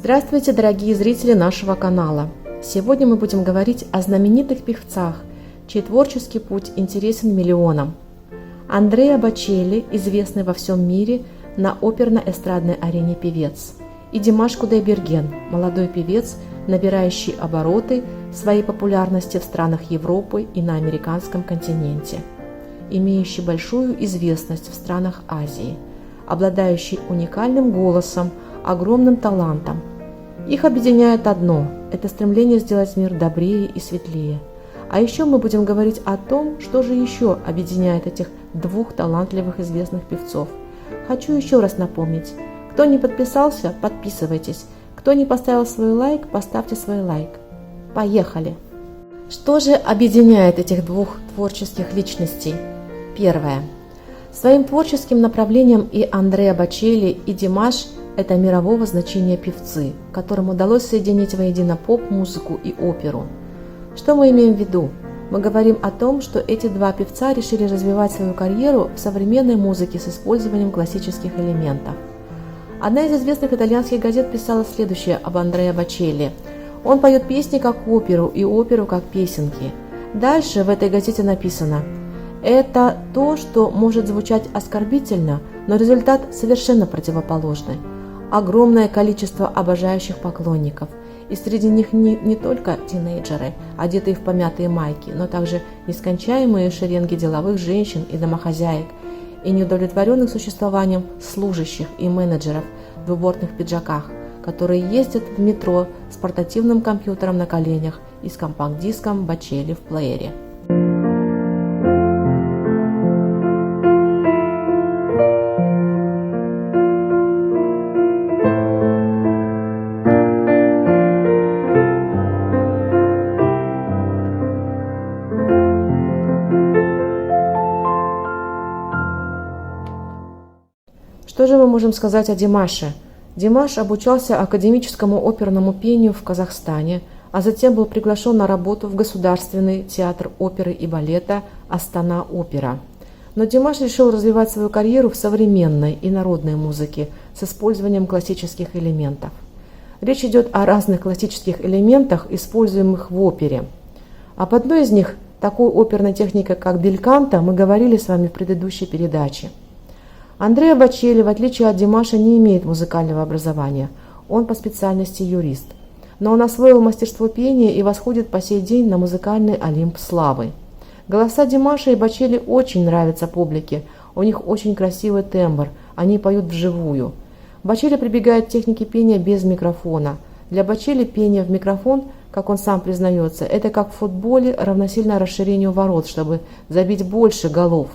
Здравствуйте, дорогие зрители нашего канала! Сегодня мы будем говорить о знаменитых певцах, чей творческий путь интересен миллионам. Андреа Бочелли, известный во всем мире на оперно-эстрадной арене певец, и Димаш Кудайберген, молодой певец, набирающий обороты своей популярности в странах Европы и на американском континенте, имеющий большую известность в странах Азии, обладающий уникальным голосом, огромным талантом. Их объединяет одно – это стремление сделать мир добрее и светлее. А еще мы будем говорить о том, что же еще объединяет этих двух талантливых известных певцов. Хочу еще раз напомнить, кто не подписался, подписывайтесь, кто не поставил свой лайк, поставьте свой лайк. Поехали! Что же объединяет этих двух творческих личностей? Первое. Своим творческим направлением и Андреа Бочелли, и Димаш – это мирового значения певцы, которым удалось соединить воедино поп-музыку и оперу. Что мы имеем в виду? Мы говорим о том, что эти два певца решили развивать свою карьеру в современной музыке с использованием классических элементов. Одна из известных итальянских газет писала следующее об Андреа Бочелли. Он поет песни как оперу и оперу как песенки. Дальше в этой газете написано: это то, что может звучать оскорбительно, но результат совершенно противоположный. Огромное количество обожающих поклонников, и среди них не только тинейджеры, одетые в помятые майки, но также нескончаемые шеренги деловых женщин и домохозяек, и неудовлетворенных существованием служащих и менеджеров в двубортных пиджаках, которые ездят в метро с портативным компьютером на коленях и с компакт-диском Бочелли в плеере. Что же мы можем сказать о Димаше? Димаш обучался академическому оперному пению в Казахстане, а затем был приглашен на работу в Государственный театр оперы и балета «Астана-опера». Но Димаш решил развивать свою карьеру в современной и народной музыке с использованием классических элементов. Речь идет о разных классических элементах, используемых в опере. Об одной из них, такой оперной техникой, как бельканто, мы говорили с вами в предыдущей передаче. Андреа Бочелли, в отличие от Димаша, не имеет музыкального образования, он по специальности юрист, но он освоил мастерство пения и восходит по сей день на музыкальный олимп славы. Голоса Димаша и Бочелли очень нравятся публике, у них очень красивый тембр, они поют вживую. Бочелли прибегает к технике пения без микрофона. Для Бочелли пение в микрофон, как он сам признается, это как в футболе равносильно расширению ворот, чтобы забить больше голов.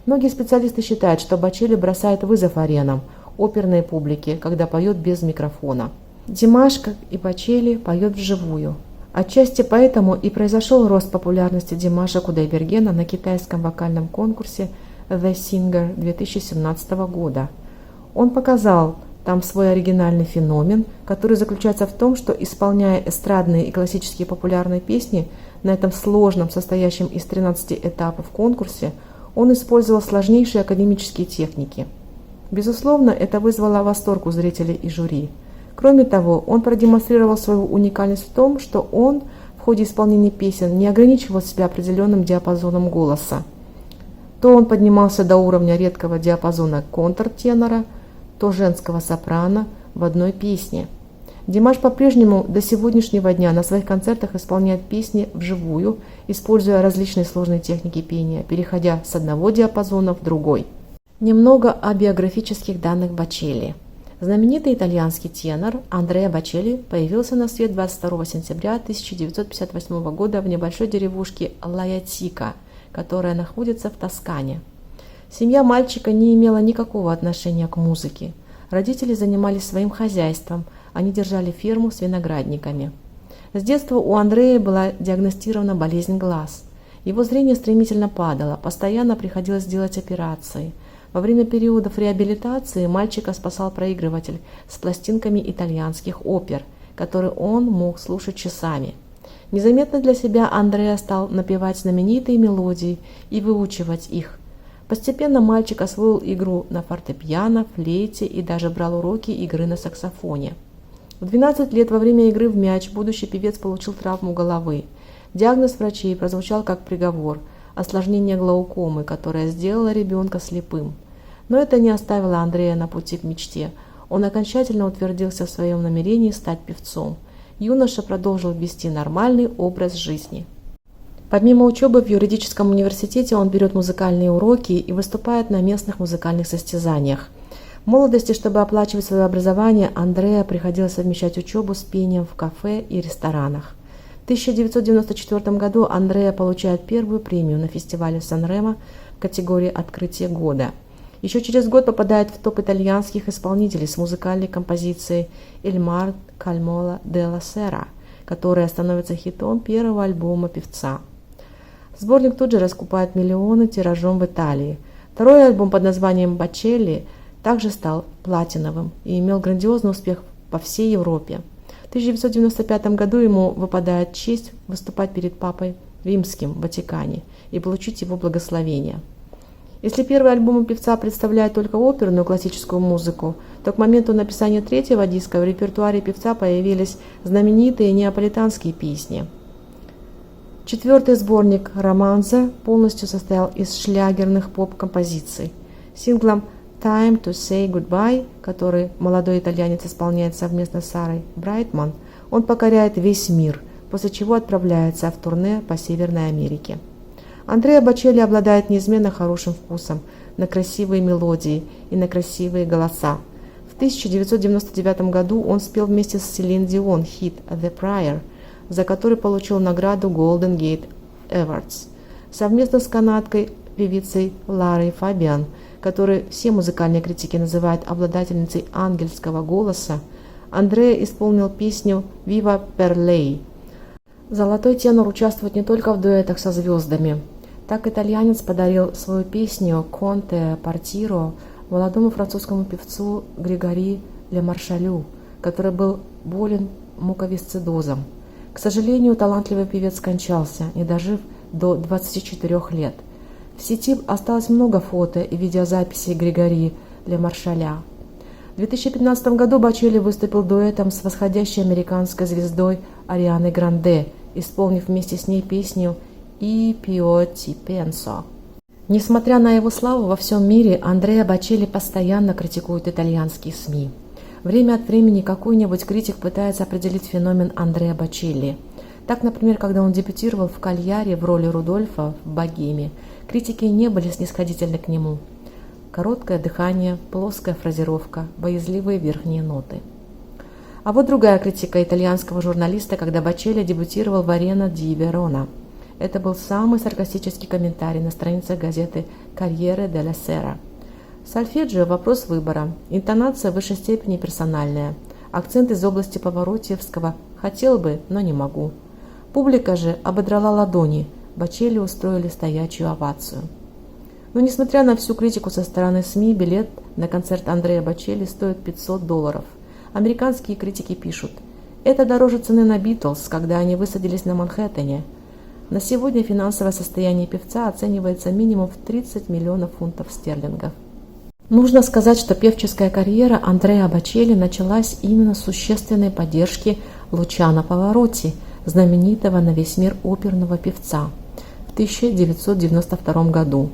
Многие специалисты считают, что Бочелли бросает вызов аренам, оперной публике, когда поет без микрофона. Димаш, как и Бочелли, поет вживую. Отчасти поэтому и произошел рост популярности Димаша Кудайбергена на китайском вокальном конкурсе The Singer 2017 года. Он показал там свой оригинальный феномен, который заключается в том, что, исполняя эстрадные и классические популярные песни на этом сложном, состоящем из 13 этапов конкурсе, он использовал сложнейшие академические техники. Безусловно, это вызвало восторг у зрителей и жюри. Кроме того, он продемонстрировал свою уникальность в том, что он в ходе исполнения песен не ограничивал себя определенным диапазоном голоса. То он поднимался до уровня редкого диапазона контртенора, то женского сопрано в одной песне. Димаш по-прежнему до сегодняшнего дня на своих концертах исполняет песни вживую, используя различные сложные техники пения, переходя с одного диапазона в другой. Немного о биографических данных Бочелли. Знаменитый итальянский тенор Андреа Бочелли появился на свет 22 сентября 1958 года в небольшой деревушке Лаятика, которая находится в Тоскане. Семья мальчика не имела никакого отношения к музыке. Родители занимались своим хозяйством, они держали ферму с виноградниками. С детства у Андрея была диагностирована болезнь глаз. Его зрение стремительно падало, постоянно приходилось делать операции. Во время периодов реабилитации мальчика спасал проигрыватель с пластинками итальянских опер, которые он мог слушать часами. Незаметно для себя Андреа стал напевать знаменитые мелодии и выучивать их. Постепенно мальчик освоил игру на фортепиано, флейте и даже брал уроки игры на саксофоне. В 12 лет во время игры в мяч будущий певец получил травму головы. Диагноз врачей прозвучал как приговор – осложнение глаукомы, которое сделало ребенка слепым. Но это не оставило Андрея на пути к мечте. Он окончательно утвердился в своем намерении стать певцом. Юноша продолжил вести нормальный образ жизни. Помимо учебы в юридическом университете он берет музыкальные уроки и выступает на местных музыкальных состязаниях. В молодости, чтобы оплачивать свое образование, Андреа приходилось совмещать учебу с пением в кафе и ресторанах. В 1994 году Андреа получает первую премию на фестивале Сан-Ремо в категории «Открытие года». Еще через год попадает в топ итальянских исполнителей с музыкальной композицией «Il mar calmola della sera», которая становится хитом первого альбома певца. Сборник тут же раскупает миллионы тиражом в Италии. Второй альбом под названием «Бачелли» также стал платиновым и имел грандиозный успех по всей Европе. В 1995 году ему выпадает честь выступать перед Папой Римским в Ватикане и получить его благословение. Если первые альбомы певца представляют только оперную классическую музыку, то к моменту написания третьего диска в репертуаре певца появились знаменитые неаполитанские песни. Четвертый сборник «Романза» полностью состоял из шлягерных поп-композиций. Синглом «Time to Say Goodbye», который молодой итальянец исполняет совместно с Сарой Брайтман, он покоряет весь мир, после чего отправляется в турне по Северной Америке. Андреа Бочелли обладает неизменно хорошим вкусом на красивые мелодии и на красивые голоса. В 1999 году он спел вместе с Селин Дион хит «The Prior», за который получил награду Golden Gate Awards, совместно с канадкой певицей Ларой Фабиан, которую все музыкальные критики называют обладательницей ангельского голоса. Андреа исполнил песню «Viva per lei». Золотой тенор участвует не только в дуэтах со звездами. Так итальянец подарил свою песню «Конте Партиро» молодому французскому певцу Григори Ле Маршалю, который был болен муковисцидозом. К сожалению, талантливый певец скончался, не дожив до 24 лет. В сети осталось много фото и видеозаписей Григори Ле Маршаля. В 2015 году Бочелли выступил дуэтом с восходящей американской звездой Арианой Гранде, исполнив вместе с ней песню «И Pio ti penso». Несмотря на его славу во всем мире, Андреа Бочелли постоянно критикует итальянские СМИ. Время от времени какой-нибудь критик пытается определить феномен Андреа Бочелли. Так, например, когда он дебютировал в «Кальяре» в роли Рудольфа в «Богеме», критики не были снисходительны к нему. Короткое дыхание, плоская фразировка, боязливые верхние ноты. А вот другая критика итальянского журналиста, когда Бочелли дебютировал в «Арена ди Верона». Это был самый саркастический комментарий на страницах газеты «Корьере делла Сера». Сольфеджио – вопрос выбора, интонация в высшей степени персональная, акцент из области Паваротиевского «хотел бы, но не могу». Публика же ободрала ладони, Бочелли устроили стоячую овацию. Но несмотря на всю критику со стороны СМИ, билет на концерт Андреа Бочелли стоит $500. Американские критики пишут: «Это дороже цены на Битлз, когда они высадились на Манхэттене». На сегодня финансовое состояние певца оценивается минимум в 30 миллионов фунтов стерлингов. Нужно сказать, что певческая карьера Андреа Бочелли началась именно с существенной поддержки Лучано Паваротти, знаменитого на весь мир оперного певца, в 1992 году.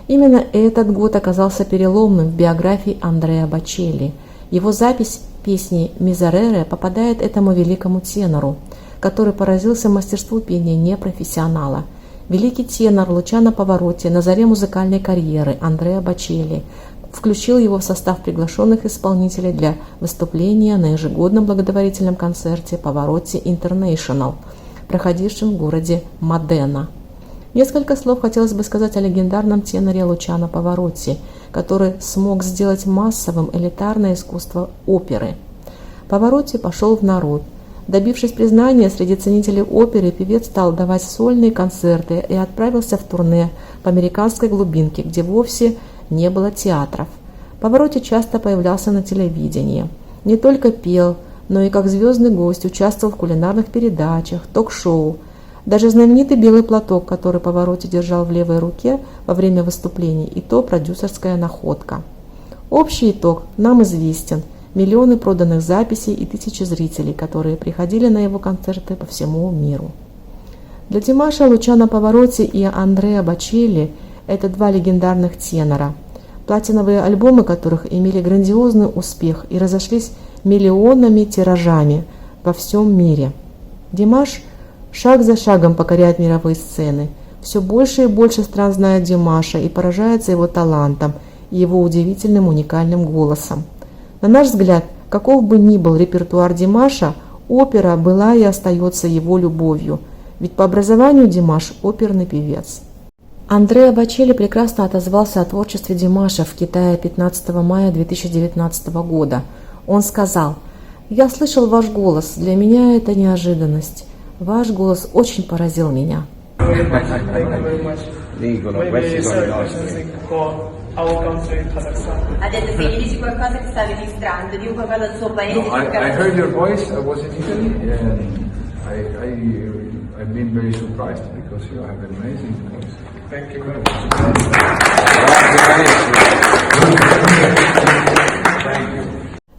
Именно этот год оказался переломным в биографии Андреа Бочелли. Его запись песни «Мизерере» попадает этому великому тенору, который поразился мастерству пения непрофессионала. Великий тенор Лучано Паваротти на заре музыкальной карьеры Андреа Бочелли включил его в состав приглашенных исполнителей для выступления на ежегодном благотворительном концерте Pavarotti International, проходившем в городе Модена. Несколько слов хотелось бы сказать о легендарном теноре Лучано Паваротти, который смог сделать массовым элитарное искусство оперы. Паваротти пошел в народ. Добившись признания среди ценителей оперы, певец стал давать сольные концерты и отправился в турне по американской глубинке, где вовсе не было театров. Паваротти часто появлялся на телевидении. Не только пел, но и как звездный гость участвовал в кулинарных передачах, ток-шоу. Даже знаменитый белый платок, который Паваротти держал в левой руке во время выступлений, и то продюсерская находка. Общий итог нам известен. миллионы проданных записей и тысячи зрителей, которые приходили на его концерты по всему миру. Для Димаша Лучано Паваротти и Андреа Бочелли – это два легендарных тенора, платиновые альбомы которых имели грандиозный успех и разошлись миллионными тиражами во всем мире. Димаш шаг за шагом покоряет мировые сцены. Все больше и больше стран знают Димаша и поражаются его талантом и его удивительным уникальным голосом. На наш взгляд, каков бы ни был репертуар Димаша, опера была и остается его любовью, ведь по образованию Димаш – оперный певец. Андреа Бочелли прекрасно отозвался о творчестве Димаша в Китае 15 мая 2019 года. Он сказал: «Я слышал ваш голос, для меня это неожиданность. Ваш голос очень поразил меня». Ha detto che gli dici qualcosa che stavi registrando, di qualcosa del suo paese. No, I heard your voice. I was in Italy, and I've been very surprised because you have an amazing voice. Thank you very much.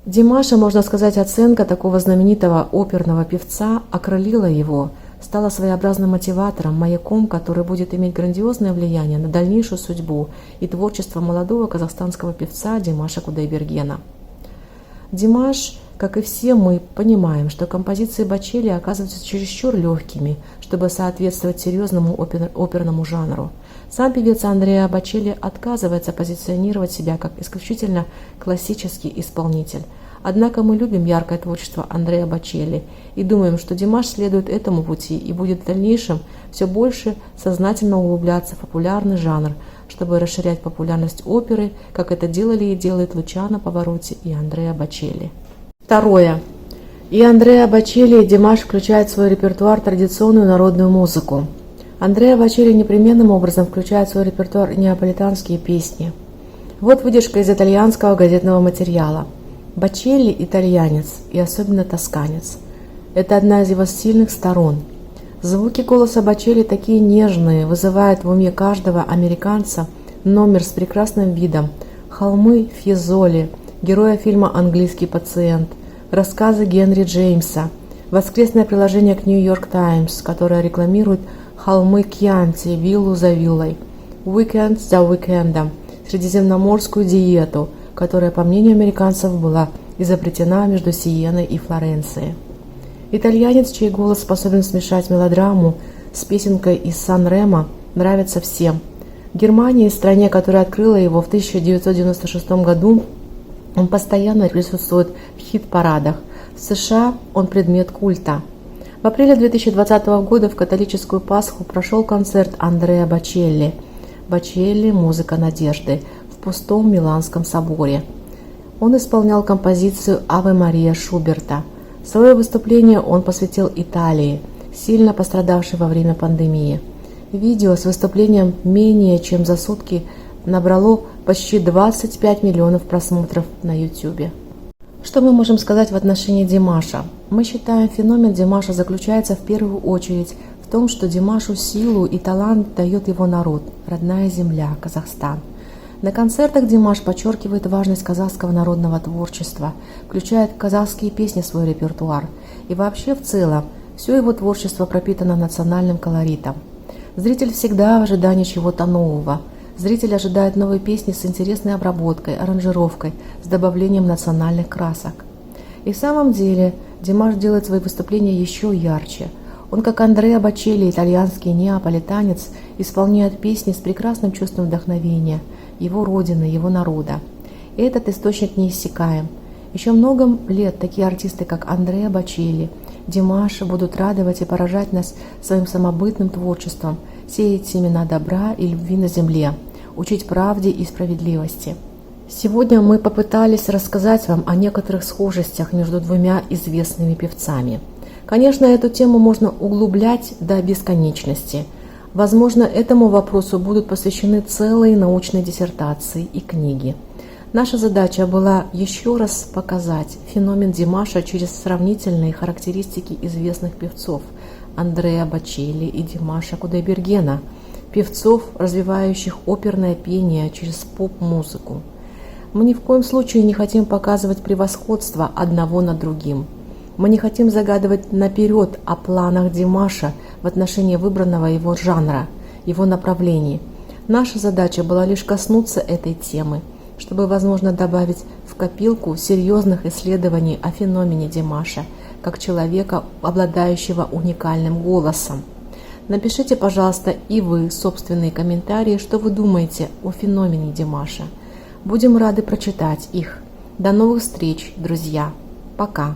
Димаша, можно сказать, оценка такого знаменитого оперного певца окрылила его, стала своеобразным мотиватором, маяком, который будет иметь грандиозное влияние на дальнейшую судьбу и творчество молодого казахстанского певца Димаша Кудайбергена. Димаш, как и все мы, понимаем, что композиции Бочелли оказываются чересчур легкими, чтобы соответствовать серьезному оперному жанру. Сам певец Андреа Бочелли отказывается позиционировать себя как исключительно классический исполнитель. Однако мы любим яркое творчество Андреа Бочелли и думаем, что Димаш следует этому пути и будет в дальнейшем все больше сознательно углубляться в популярный жанр, чтобы расширять популярность оперы, как это делали и делают Лучано Паваротти и Андреа Бочелли. Второе. И Андреа Бочелли, и Димаш включают в свой репертуар традиционную народную музыку. Андреа Бочелли непременным образом включает в свой репертуар неаполитанские песни. Вот выдержка из итальянского газетного материала. Бочелли – итальянец и особенно тосканец. Это одна из его сильных сторон. Звуки голоса Бочелли такие нежные, вызывают в уме каждого американца номер с прекрасным видом, холмы Фьезоли, героя фильма «Английский пациент», рассказы Генри Джеймса, воскресное приложение к Нью-Йорк Таймс, которое рекламирует холмы Кьянти, виллу за виллой, уикенд за уикендом, средиземноморскую диету, которая, по мнению американцев, была изобретена между Сиеной и Флоренцией. Итальянец, чей голос способен смешать мелодраму с песенкой из Сан-Ремо, нравится всем. В Германии, стране, которая открыла его в 1996 году, он постоянно присутствует в хит-парадах. В США он предмет культа. В апреле 2020 года в католическую Пасху прошел концерт Андреа Бочелли. Бочелли «Музыка надежды» в пустом Миланском соборе. Он исполнял композицию «Аве Мария» Шуберта. Свое выступление он посвятил Италии, сильно пострадавшей во время пандемии. Видео с выступлением менее чем за сутки набрало почти 25 миллионов просмотров на YouTube. Что мы можем сказать в отношении Димаша? Мы считаем, феномен Димаша заключается в первую очередь в том, что Димашу силу и талант дает его народ, родная земля, Казахстан. На концертах Димаш подчеркивает важность казахского народного творчества, включает казахские песни в свой репертуар. И вообще в целом, все его творчество пропитано национальным колоритом. Зритель всегда в ожидании чего-то нового. Зритель ожидает новой песни с интересной обработкой, аранжировкой, с добавлением национальных красок. И в самом деле Димаш делает свои выступления еще ярче. Он, как Андреа Бочелли, итальянский неаполитанец, исполняет песни с прекрасным чувством вдохновения, его родины, его народа. И этот источник неиссякаем. Еще много лет такие артисты, как Андреа Бочелли, Димаш, будут радовать и поражать нас своим самобытным творчеством, сеять семена добра и любви на земле, учить правде и справедливости. Сегодня мы попытались рассказать вам о некоторых схожестях между двумя известными певцами. Конечно, эту тему можно углублять до бесконечности. Возможно, этому вопросу будут посвящены целые научные диссертации и книги. Наша задача была еще раз показать феномен Димаша через сравнительные характеристики известных певцов Андреа Бочелли и Димаша Кудайбергена, певцов, развивающих оперное пение через поп-музыку. Мы ни в коем случае не хотим показывать превосходство одного над другим. Мы не хотим загадывать наперед о планах Димаша в отношении выбранного его жанра, его направлений. Наша задача была лишь коснуться этой темы, чтобы, возможно, добавить в копилку серьезных исследований о феномене Димаша, как человека, обладающего уникальным голосом. Напишите, пожалуйста, и вы собственные комментарии, что вы думаете о феномене Димаша. Будем рады прочитать их. До новых встреч, друзья. Пока.